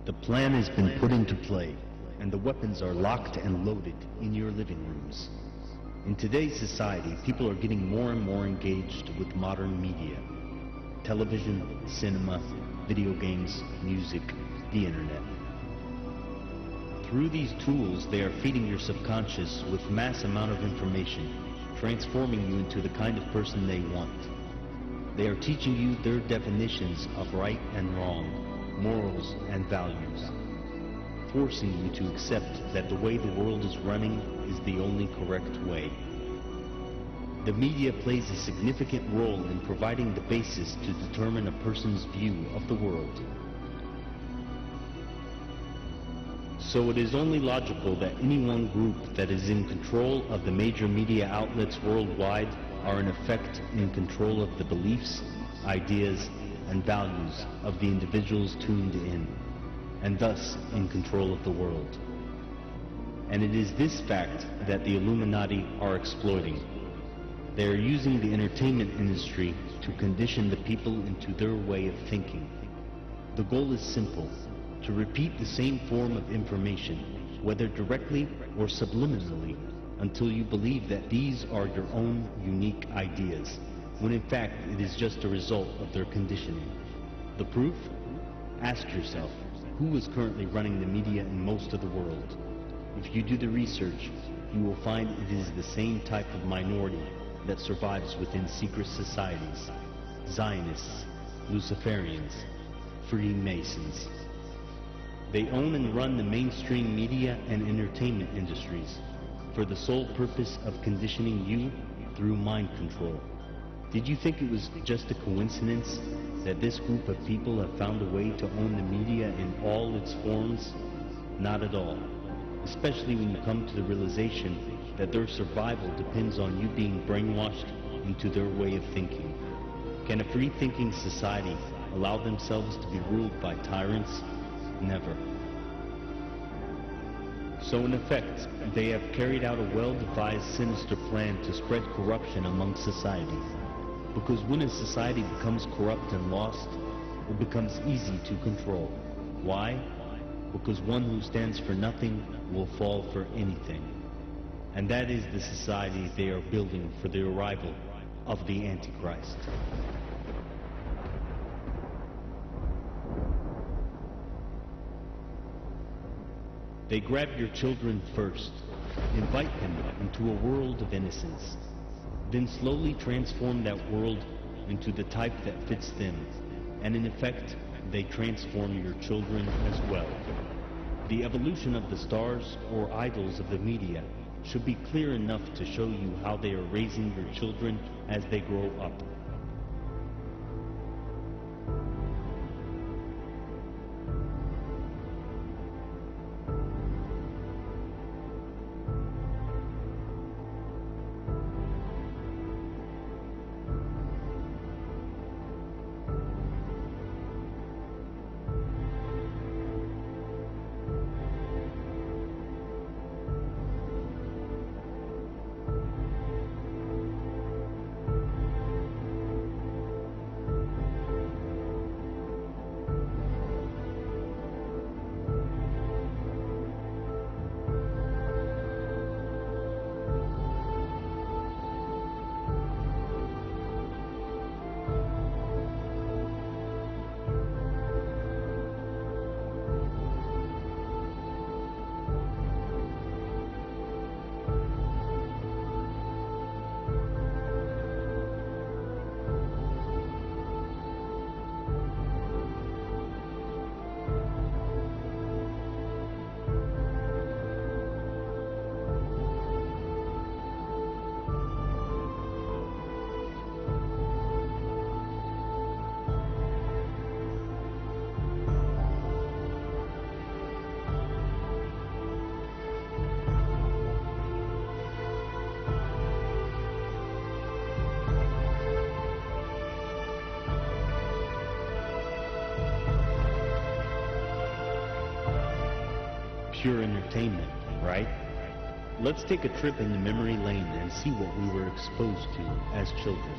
The plan has been put into play, and the weapons are locked and loaded in your living rooms. In today's society, people are getting more and more engaged with modern media. Television, cinema, video games, music, the internet. Through these tools, they are feeding your subconscious with mass amount of information, transforming you into the kind of person they want. They are teaching you their definitions of right and wrong, morals and values, forcing you to accept that the way the world is running is the only correct way. The media plays a significant role in providing the basis to determine a person's view of the world. So it is only logical that any one group that is in control of the major media outlets worldwide are in effect in control of the beliefs, ideas, and values of the individuals tuned in, and thus in control of the world. And it is this fact that the Illuminati are exploiting. They are using the entertainment industry to condition the people into their way of thinking. The goal is simple: to repeat the same form of information, whether directly or subliminally, until you believe that these are your own unique ideas, when in fact it is just a result of their conditioning. The proof? Ask yourself, who is currently running the media in most of the world? If you do the research, you will find it is the same type of minority that survives within secret societies: Zionists, Luciferians, Freemasons. They own and run the mainstream media and entertainment industries for the sole purpose of conditioning you through mind control. Did you think it was just a coincidence that this group of people have found a way to own the media in all its forms? Not at all, especially when you come to the realization that their survival depends on you being brainwashed into their way of thinking. Can a free-thinking society allow themselves to be ruled by tyrants? Never. So in effect, they have carried out a well-devised sinister plan to spread corruption among society. Because when a society becomes corrupt and lost, it becomes easy to control. Why? Because one who stands for nothing will fall for anything. And that is the society they are building for the arrival of the Antichrist. They grab your children first, invite them into a world of innocence, then slowly transform that world into the type that fits them, and in effect, they transform your children as well. The evolution of the stars or idols of the media should be clear enough to show you how they are raising your children as they grow up. Pure entertainment, right? Let's take a trip into memory lane and see what we were exposed to as children.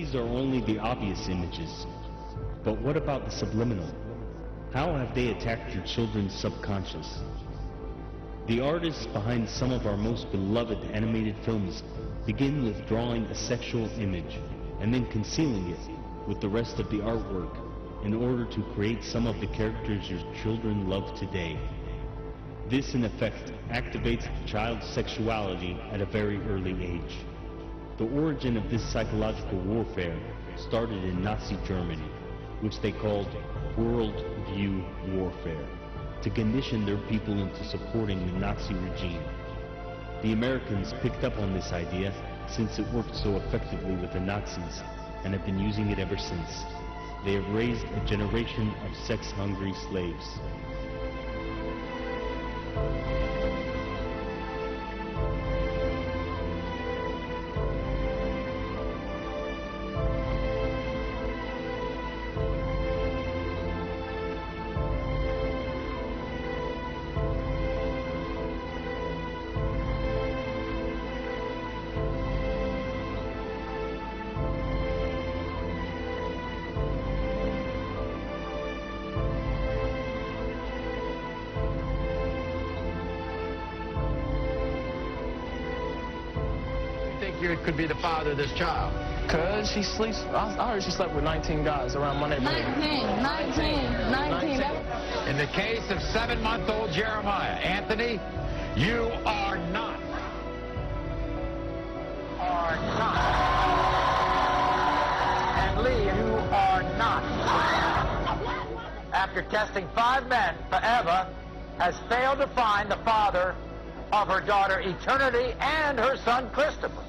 these are only the obvious images. But what about the subliminal? How have they attacked your children's subconscious? The artists behind some of our most beloved animated films begin with drawing a sexual image and then concealing it with the rest of the artwork in order to create some of the characters your children love today. This, in effect, activates the child's sexuality at a very early age. The origin of this psychological warfare started in Nazi Germany, which they called World View Warfare, to condition their people into supporting the Nazi regime. The Americans picked up on this idea since it worked so effectively with the Nazis and have been using it ever since. They have raised a generation of sex-hungry slaves. You could be the father of this child? Cause she sleeps, I heard she slept with 19 guys around my neighborhood. 19. In the case of 7-month-old Jeremiah, Anthony, you are not. And Lee, you are not. After testing 5 men, Eva has failed to find the father of her daughter Eternity and her son Christopher.